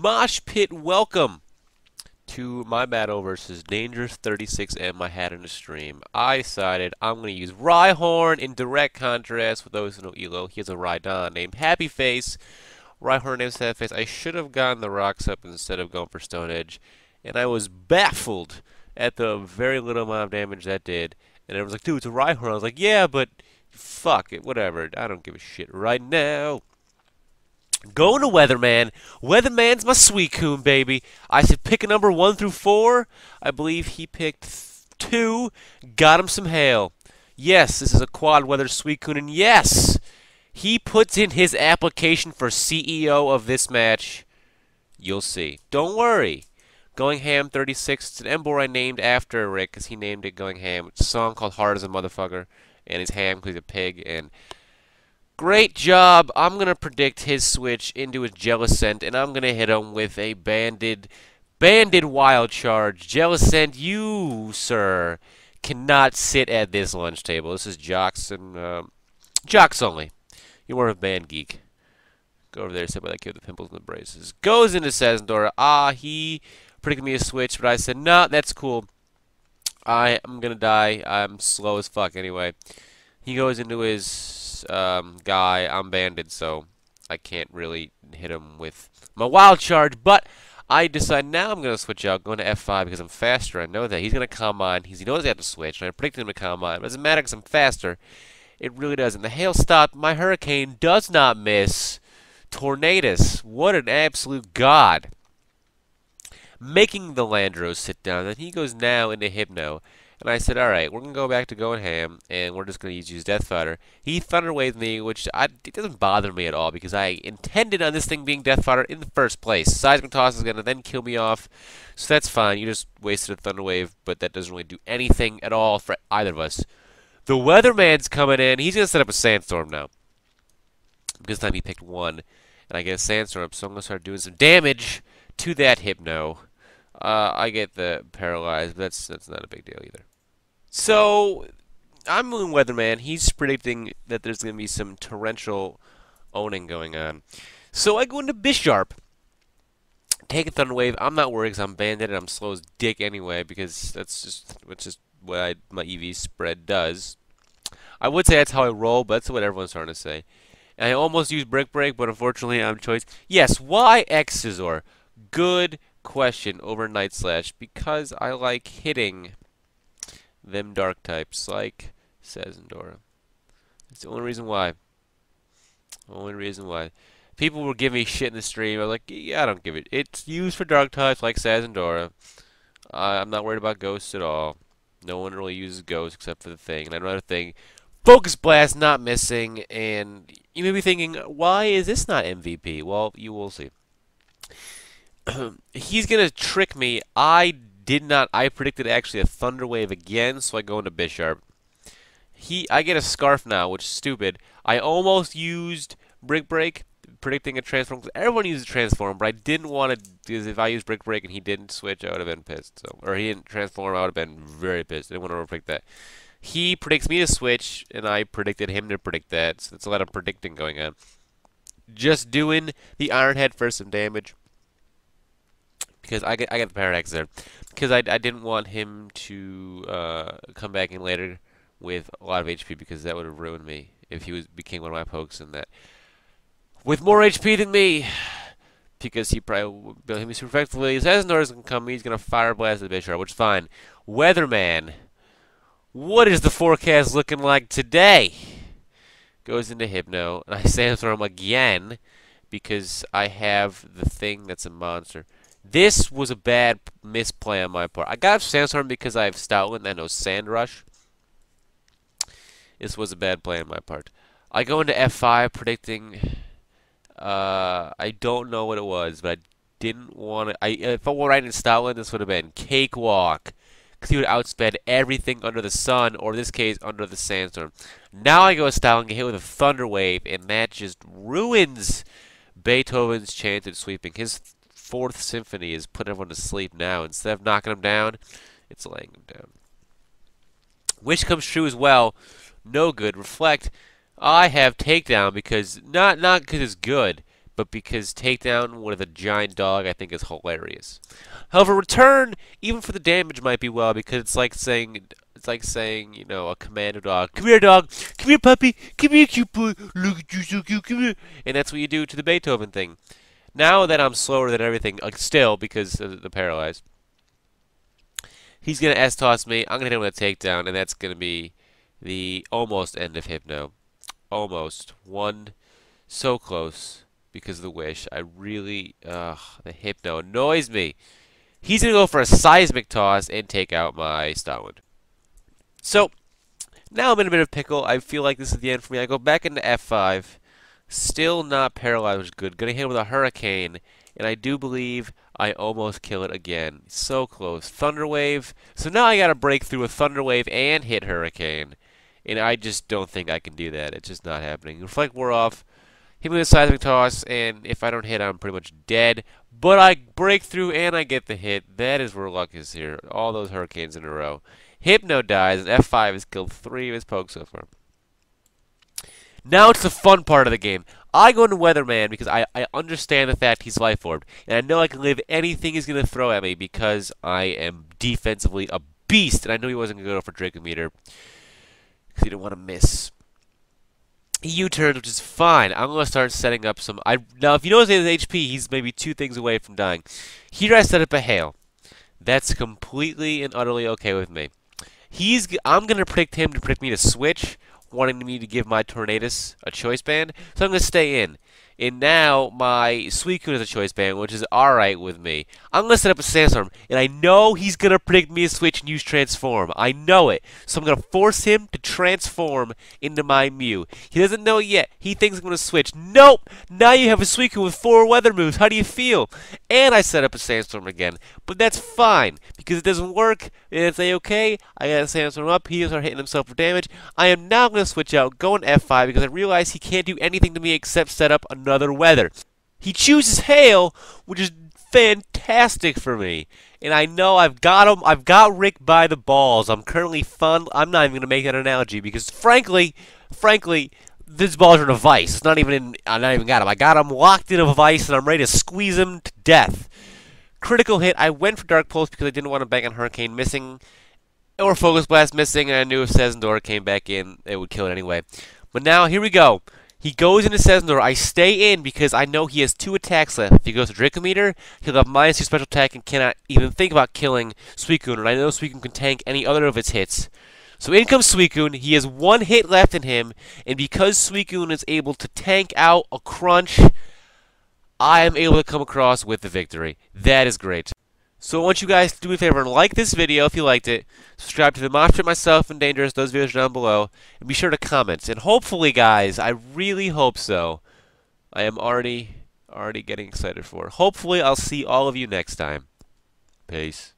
MoshPit, welcome to my battle versus Dangerous36M I had in the stream. I decided I'm going to use Rhyhorn in direct contrast with those who know Elo. He has a Rhydon named Happy Face. Rhyhorn named Sad Face. I should have gotten the rocks up instead of going for Stone Edge, and I was baffled at the very little amount of damage that did. And everyone's like, dude, it's a Rhyhorn. I was like, yeah, but fuck it, whatever. I don't give a shit right now. Going to Weatherman. Weatherman's my Suicune, baby. I said pick a number 1 through 4. I believe he picked 2. Got him some hail. Yes, this is a quad weather Suicune, and yes, he puts in his application for CEO of this match. You'll see. Don't worry. Going Ham 36. It's an Emboar I named after Rick, because he named it Going Ham. It's a song called Hard as a Motherfucker, and he's ham because he's a pig, and great job. I'm going to predict his switch into his Jellicent, and I'm going to hit him with a banded wild charge. Jellicent, you, sir, cannot sit at this lunch table. This is jocks and jocks only. You're more of a band geek. Go over there, sit by that kid with the pimples and the braces. Goes into Sazendora. He predicted me a switch, but I said, nah, that's cool. I am going to die. I'm slow as fuck anyway. He goes into his guy. I'm banded, so I can't really hit him with my wild charge, but I decide now I'm going to switch out, going to F5 because I'm faster. I know that. He's going to calm mine. He knows I have to switch, and I predicted him to calm mine. It doesn't matter because I'm faster. It really doesn't. The hail stopped. My Hurricane does not miss. Tornadus. What an absolute god. Making the Landros sit down. Then he goes now into Hypno. And I said, alright, we're going to go back to going ham, and we're just going to use Death Fodder. He Thunder Waved me, which it doesn't bother me at all, because I intended on this thing being Death Fodder in the first place. Seismic Toss is going to then kill me off, so that's fine. You just wasted a Thunder Wave, but that doesn't really do anything at all for either of us. The Weatherman's coming in. He's going to set up a Sandstorm now. This time he picked 1, and I get a Sandstorm, so I'm going to start doing some damage to that Hypno. I get the Paralyzed, but that's not a big deal either. So, I'm Moon Weatherman. He's predicting that there's going to be some torrential owning going on. So I go into Bisharp, take a Thunder Wave. I'm not worried because I'm banded and I'm slow as dick anyway, because that's just what my EV spread does. I would say that's how I roll, but that's what everyone's starting to say. And I almost used Brick Break, but unfortunately I'm choice. Yes, why X Scizor? Good question over Night Slash, because I like hitting them dark types like Sazendora. That's the only reason why. Only reason why. People were giving me shit in the stream. I was like, yeah, I don't give it. It's used for dark types like Sazendora. I'm not worried about ghosts at all. No one really uses ghosts except for the thing. And another thing, Focus Blast not missing. And you may be thinking, why is this not MVP? Well, you will see. He's going to trick me. I predicted actually a Thunder Wave again, so I go into Bisharp. I get a Scarf now, which is stupid. I almost used Brick Break, predicting a Transform, because everyone uses Transform, but I didn't want to, because if I used Brick Break and he didn't switch, I would have been pissed. So, or he didn't Transform, I would have been very pissed. I didn't want to predict that. He predicts me to switch, and I predicted him to predict that, so that's a lot of predicting going on. Just doing the Iron Head for some damage, because I got the Paradox there, because I didn't want him to come back in later with a lot of HP, because that would have ruined me if he became one of my pokes in that. With more HP than me, because he probably will hit me super effectively. Sazendor's going to come, he's going to Fire Blast the Bisharp, which is fine. Weatherman, what is the forecast looking like today? Goes into Hypno, and I Sandstorm again, because I have the thing that's a monster. This was a bad misplay on my part. I got Sandstorm because I have Stoutland and no Sand Rush. This was a bad play on my part. I go into F5 predicting, I don't know what it was, but I didn't want to, if I were writing Stoutland, this would have been Cakewalk, because he would outspend everything under the sun, or in this case, under the Sandstorm. Now I go Stoutland, get hit with a Thunder Wave, and that just ruins Beethoven's chance at sweeping. His Fourth Symphony is putting everyone to sleep now. Instead of knocking them down, it's laying them down. Wish comes true as well. No good. Reflect. I have Takedown because not because it's good, but because takedown with a giant dog I think is hilarious. However, return, even for the damage, might be well because it's like saying, you know, a commando dog, come here dog, come here puppy, come here cute boy, look at you so cute, come here. And that's what you do to the Beethoven thing. Now that I'm slower than everything, still because of the paralyzed, he's gonna S-toss me. I'm gonna hit him with a takedown, and that's gonna be the almost end of Hypno. Almost. One so close because of the wish. I really the Hypno annoys me. He's gonna go for a seismic toss and take out my Starwind. So now I'm in a bit of pickle. I feel like this is the end for me. I go back into F5. Still not paralyzed, which is good. Gonna hit him with a Hurricane, and I do believe I almost kill it again. So close. Thunder Wave. So now I gotta break through a Thunder Wave and hit Hurricane. And I just don't think I can do that. It's just not happening. Reflect wore off. Hit me with a seismic toss, and if I don't hit, I'm pretty much dead. But I break through and I get the hit. That is where luck is here. All those Hurricanes in a row. Hypno dies, and F5 has killed 3 of his pokes so far. Now it's the fun part of the game. I go into Weatherman because I understand the fact he's Life Orb. And I know I can live anything he's going to throw at me because I am defensively a beast. And I knew he wasn't going to go for Dracometer because he didn't want to miss. He U-turns, which is fine. I'm going to start setting up some... Now, if you notice his HP, he's maybe 2 things away from dying. Here I set up a Hail. That's completely and utterly okay with me. I'm going to predict him to predict me to switch, wanting me to give my Tornadus a choice band, so I'm going to stay in. And now my Suicune is a choice band, which is alright with me. I'm going to set up a Sandstorm, and I know he's going to predict me to switch and use Transform. I know it. So I'm going to force him to transform into my Mew. He doesn't know yet. He thinks I'm going to switch. Nope! Now you have a Suicune with 4 weather moves. How do you feel? And I set up a Sandstorm again. But that's fine, because it doesn't work, and it's a-okay. I got a Sandstorm up. He'll start hitting himself for damage. I am now going to switch out, go in F5, because I realize he can't do anything to me except set up another weather. He chooses Hail, which is fantastic for me. And I know I've got him. I've got Rick by the balls. I'm currently fun. I'm not even going to make that analogy because, frankly, these balls are in a vice. It's not even in. I not even got him. I got him locked in a vice, and I'm ready to squeeze him to death. Critical hit. I went for Dark Pulse because I didn't want to bank on Hurricane missing or Focus Blast missing, and I knew if Sezendor came back in, it would kill it anyway. But now, here we go. He goes into Sezendor. I stay in because I know he has 2 attacks left. If he goes to Dracometer, he'll have -2 special attack and cannot even think about killing Suicune. And I know Suicune can tank any other of its hits. So in comes Suicune. He has 1 hit left in him. And because Suicune is able to tank out a Crunch, I am able to come across with the victory. That is great. So I want you guys to do me a favor and like this video if you liked it. Subscribe to the MoshPit, myself, and Dangerous. Those videos are down below. And be sure to comment. And hopefully, guys, I really hope so. I am already getting excited for it. Hopefully, I'll see all of you next time. Peace.